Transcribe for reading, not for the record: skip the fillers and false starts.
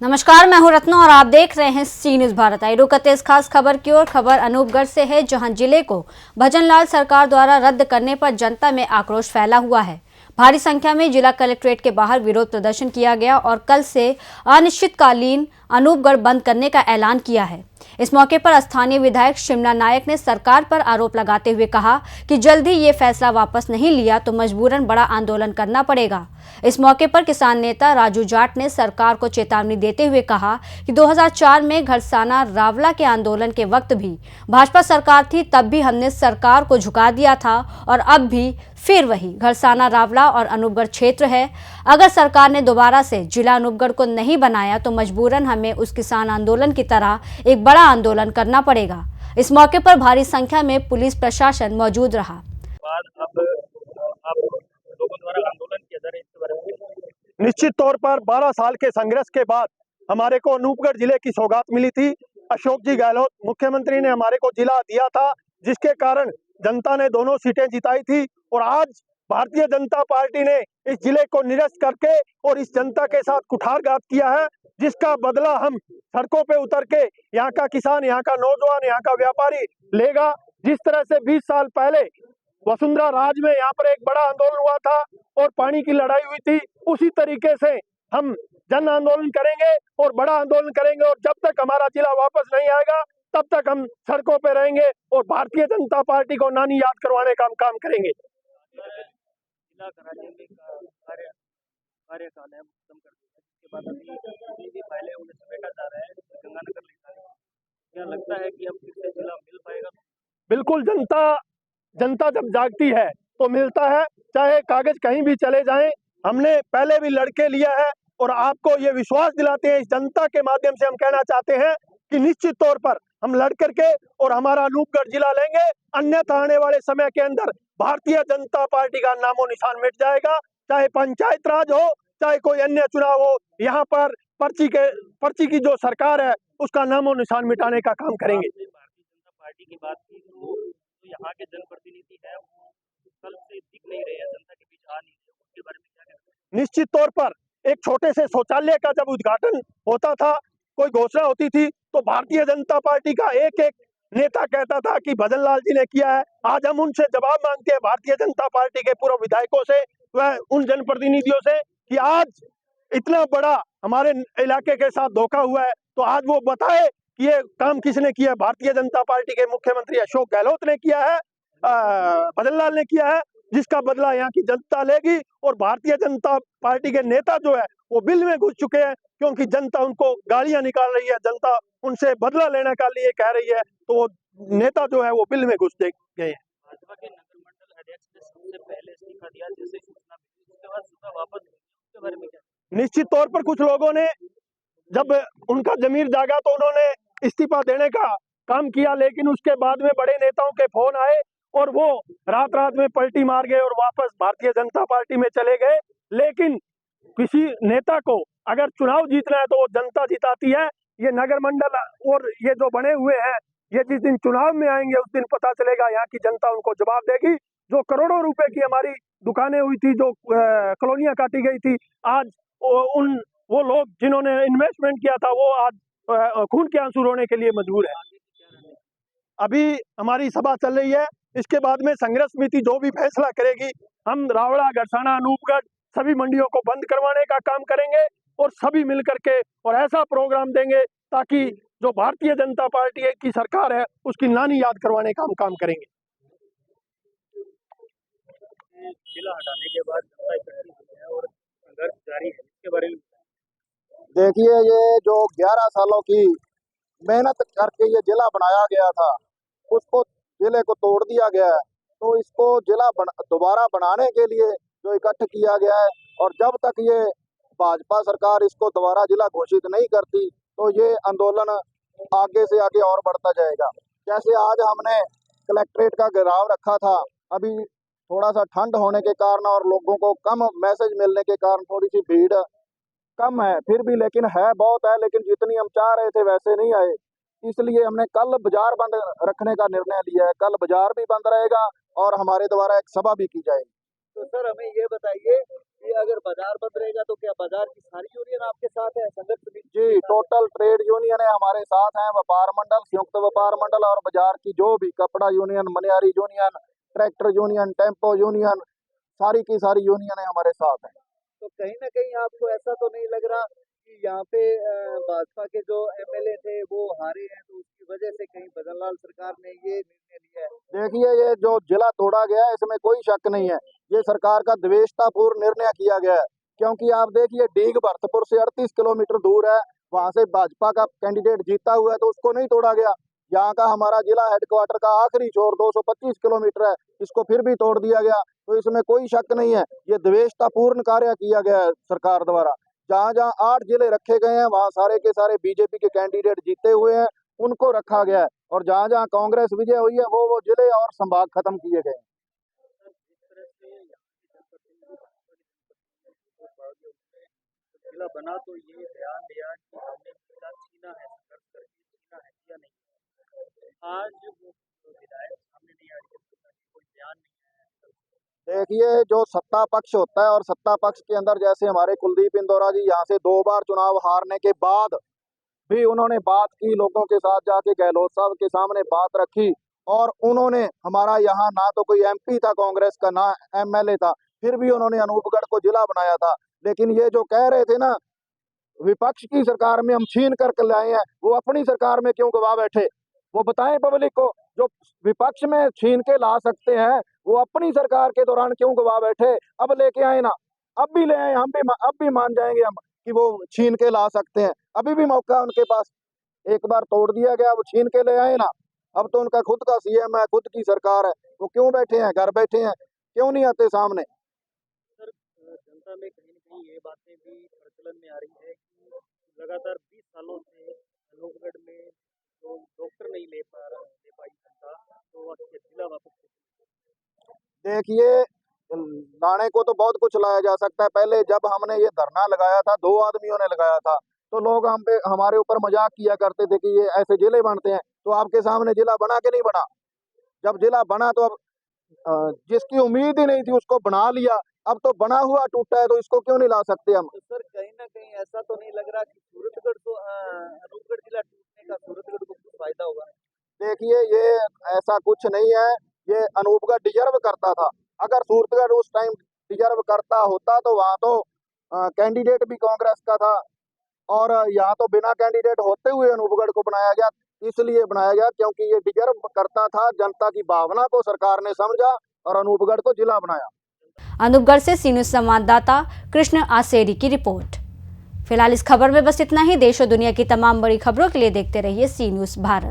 नमस्कार, मैं हूं रत्ना और आप देख रहे हैं सी न्यूज भारत। आई रुक करते इस खास खबर की ओर। खबर अनूपगढ़ से है, जहां जिले को भजनलाल सरकार द्वारा रद्द करने पर जनता में आक्रोश फैला हुआ है। भारी संख्या में जिला कलेक्ट्रेट के बाहर विरोध प्रदर्शन किया गया और कल से अनिश्चितकालीन अनूपगढ़ बंद करने का ऐलान किया है। इस मौके पर स्थानीय विधायक शिमला नायक ने सरकार पर आरोप लगाते हुए कहा कि जल्द ही ये फैसला वापस नहीं लिया तो मजबूरन बड़ा आंदोलन करना पड़ेगा। इस मौके पर किसान नेता राजू जाट ने सरकार को चेतावनी देते हुए कहा कि 2004 में घरसाना रावला के आंदोलन के वक्त भी भाजपा सरकार थी, तब भी हमने सरकार को झुका दिया था और अब भी फिर वही घरसाना रावला और अनूपगढ़ क्षेत्र है। अगर सरकार ने दोबारा से जिला अनूपगढ़ को नहीं बनाया तो मजबूरन हमें उस किसान आंदोलन की तरह एक बड़ा आंदोलन करना पड़ेगा। इस मौके पर भारी संख्या में पुलिस प्रशासन मौजूद रहा। निश्चित तौर पर 12 साल के संघर्ष के बाद हमारे को अनूपगढ़ जिले की सौगात मिली थी। अशोक जी गहलोत मुख्यमंत्री ने हमारे को जिला दिया था, जिसके कारण जनता ने दोनों सीटें जिताई थी। और आज भारतीय जनता पार्टी ने इस जिले को निरस्त करके और इस जनता के साथ कुठारघात किया है, जिसका बदला हम सड़कों पे उतर के यहाँ का किसान, यहाँ का नौजवान, यहाँ का व्यापारी लेगा। जिस तरह से 20 साल पहले वसुंधरा राज में यहाँ पर एक बड़ा आंदोलन हुआ था और पानी की लड़ाई हुई थी, उसी तरीके से हम जन आंदोलन करेंगे और बड़ा आंदोलन करेंगे। और जब तक हमारा जिला वापस नहीं आएगा तब तक हम सड़कों पे रहेंगे और भारतीय जनता पार्टी को नानी याद करवाने का हम काम करेंगे। क्या लगता है कि अब फिर से जिला मिल पाएगा? बिल्कुल, जनता जब जागती है तो मिलता है, चाहे कागज कहीं भी चले जाएं। हमने पहले भी लड़के लिया है और आपको ये विश्वास दिलाते हैं, इस जनता के माध्यम से हम कहना चाहते हैं कि निश्चित तौर पर हम लड़ करके और हमारा अनूपगढ़ जिला लेंगे। अन्यथा आने वाले समय के अंदर भारतीय जनता पार्टी का नामो निशान मिट जाएगा। चाहे पंचायत राज हो, चाहे कोई अन्य चुनाव हो, यहाँ पर पर्ची की जो सरकार है उसका नामो निशान मिटाने का काम करेंगे। भारतीय जनता पार्टी की बात की तो यहाँ के जनप्रतिनिधि है वो कल से दिख नहीं रहे हैं, जनता के बीच आ नहीं रहे, उसके बारे में क्या कहते हैं? निश्चित तौर पर एक छोटे से शौचालय का जब उद्घाटन होता था, कोई घोषणा होती थी, तो भारतीय जनता पार्टी का एक एक नेता कहता था कि भजनलाल जी ने किया है। आज हम उनसे जवाब मांगते हैं, भारतीय जनता पार्टी के पूर्व विधायकों से, वह उन जनप्रतिनिधियों से, कि आज इतना बड़ा हमारे इलाके के साथ धोखा हुआ है, तो आज वो बताए कि ये काम किसने किया। भारतीय जनता पार्टी के मुख्यमंत्री अशोक गहलोत ने किया है, भजनलाल ने किया है, जिसका बदला यहाँ की जनता लेगी। और भारतीय जनता पार्टी के नेता जो है वो बिल में घुस चुके हैं, क्योंकि जनता उनको गालियां निकाल रही है, जनता उनसे बदला लेने का लिए कह रही है, तो वो नेता जो है वो बिल में घुस गए हैं। भाजपा के नगर मंडल अध्यक्ष ने सबसे पहले इस्तीफा दिया, जैसे सूचना मिली उसके बाद सुबह वापस, उसके बारे में क्या? निश्चित तौर पर कुछ लोगों ने जब उनका जमीर जागा तो उन्होंने इस्तीफा देने का काम किया, लेकिन उसके बाद में बड़े नेताओं के फोन आए और वो रात में पलटी मार गए और वापस भारतीय जनता पार्टी में चले गए। लेकिन किसी नेता को अगर चुनाव जीतना है तो वो जनता जिताती है। ये नगर मंडल और ये जो बने हुए हैं, ये जिस दिन चुनाव में आएंगे उस दिन पता चलेगा, यहाँ की जनता उनको जवाब देगी। जो करोड़ों रुपए की हमारी दुकानें हुई थी, जो कॉलोनियां काटी गई थी, आज वो लोग जिन्होंने इन्वेस्टमेंट किया था वो आज खून के आंसू रोने के लिए मजबूर है। अभी हमारी सभा चल रही है, इसके बाद में संघर्ष समिति जो भी फैसला करेगी, हम रावड़ा, घरसाना, अनूपगढ़ सभी मंडियों को बंद करवाने का काम करेंगे और सभी मिलकर के और ऐसा प्रोग्राम देंगे ताकि जो भारतीय जनता पार्टी की सरकार है उसकी नानी याद करवाने का हम काम करेंगे। जिला हटाने के बाद जनता इकट्ठी हुई है और संघर्ष जारी है, इसके बारे में? देखिए, ये जो 11 सालों की मेहनत करके ये जिला बनाया गया था, उसको जिले को तोड़ दिया गया है। तो इसको जिला दोबारा बनाने के लिए जो इकट्ठ किया गया है, और जब तक ये भाजपा सरकार इसको दोबारा जिला घोषित नहीं करती तो ये आंदोलन आगे से आगे और बढ़ता जाएगा। जैसे आज हमने कलेक्ट्रेट का घेराव रखा था, अभी थोड़ा सा ठंड होने के कारण और लोगों को कम मैसेज मिलने के कारण थोड़ी सी भीड़ कम है, फिर भी लेकिन है बहुत है, लेकिन जितनी हम चाह रहे थे वैसे नहीं आए। इसलिए हमने कल बाजार बंद रखने का निर्णय लिया है। कल बाजार भी बंद रहेगा और हमारे द्वारा एक सभा भी की जाएगी। तो सर हमें ये बताइए कि अगर बाजार बंद रहेगा तो क्या बाजार की सारी यूनियन आपके साथ है, संघर्ष समिति जी, टोटल ट्रेड यूनियन हमारे साथ हैं, व्यापार मंडल, संयुक्त व्यापार मंडल और बाजार की जो भी कपड़ा union, Manihari union, tractor union, tempo union, सारी की सारी यूनियन हमारे साथ हैं। तो कहीं ना कहीं आपको ऐसा तो नहीं लग रहा कि यहाँ पे भाजपा के जो एमएलए थे वो हारे हैं, तो उसकी वजह से कहीं भजनलाल सरकार ने ये निर्णय लिया है? देखिए, ये जो जिला तोड़ा गया है इसमें कोई शक नहीं है, ये सरकार का द्वेषतापूर्ण निर्णय किया गया है, क्योंकि आप देखिए डीग भरतपुर से 38 किलोमीटर दूर है, वहां से भाजपा का कैंडिडेट जीता हुआ है तो उसको नहीं तोड़ा गया। यहाँ का हमारा जिला हेडक्वार्टर का आखिरी छोर 225 किलोमीटर है, इसको फिर भी तोड़ दिया गया, तो इसमें कोई शक नहीं है, ये द्वेषतापूर्ण कार्य किया गया है सरकार द्वारा। जहाँ जहाँ 8 जिले रखे गए हैं वहाँ सारे के सारे बीजेपी के कैंडिडेट जीते हुए हैं, उनको रखा गया है, और जहाँ जहाँ कांग्रेस विजय हुई है वो जिले और संभाग खत्म किए गए हैं। जिला बना तो ये ध्यान दिया कि हमने जिला छीना है, संघर्ष करके छीना है या नहीं। आज वो विधायक सामने नहीं आ रही है, कोई बयान नहीं है। देखिए, जो सत्ता पक्ष होता है और सत्ता पक्ष के अंदर जैसे हमारे कुलदीप इंदौरा जी यहाँ से 2 बार चुनाव हारने के बाद भी उन्होंने बात की, लोगों के साथ जाके गहलोत साहब के सामने बात रखी, और उन्होंने हमारा यहाँ ना तो कोई एमपी था कांग्रेस का, ना एमएलए था, फिर भी उन्होंने अनूपगढ़ को जिला बनाया था। लेकिन ये जो कह रहे थे ना विपक्ष की सरकार में हम छीन कर लाए हैं, वो अपनी सरकार में क्यों गवा बैठे, वो बताएं पब्लिक को। जो विपक्ष में छीन के ला सकते हैं वो अपनी सरकार के दौरान क्यों गवा बैठे, अब लेके आए ना, अब भी ले आए, हम भी अब भी मान जाएंगे हम कि वो छीन के ला सकते हैं, अभी भी मौका है उनके पास। एक बार तोड़ दिया गया, वो छीन के ले आए ना, अब तो उनका खुद का सीएम है, खुद की सरकार है, वो क्यों बैठे हैं, घर बैठे हैं, क्यों नहीं आते सामने। सर जनता में कहीं ना कहीं ये बातें भी प्रचलन में आ रही है कि लगातार 20 सालों से अनूपगढ़ में जो डॉक्टर नहीं ले पाई जनता, तो जिला वापस। देखिए, लाने को तो बहुत कुछ लाया जा सकता है। पहले जब हमने ये धरना लगाया था, 2 आदमियों ने लगाया था, तो लोग हमारे ऊपर मजाक किया करते थे कि ये ऐसे जिले बनते हैं, तो आपके सामने जिला बना के नहीं बना। जब जिला बना तो अब जिसकी उम्मीद ही नहीं थी उसको बना लिया, अब तो बना हुआ टूटा है, तो इसको क्यों नहीं ला सकते हम। तो सर कहीं ना कहीं ऐसा तो नहीं लग रहा कि सूरतगढ़ तो अनूपगढ़ जिला टूटने का सूरतगढ़ को कुछ फायदा होगा? देखिए, ये ऐसा कुछ नहीं है, ये अनूपगढ़ डिजर्व करता था। अगर सूरतगढ़ उस टाइम डिजर्व करता होता तो वहाँ तो कैंडिडेट भी कांग्रेस का था, और यहाँ तो बिना कैंडिडेट होते हुए अनूपगढ़ को बनाया गया, इसलिए बनाया गया क्योंकि ये डिजर्व करता था। जनता की भावना को सरकार ने समझा और अनूपगढ़ को जिला बनाया। अनूपगढ़ से सी न्यूज़ संवाददाता कृष्ण आसेरी की रिपोर्ट। फिलहाल इस खबर में बस इतना ही। देश और दुनिया की तमाम बड़ी खबरों के लिए देखते रहिए सी न्यूज़ भारत।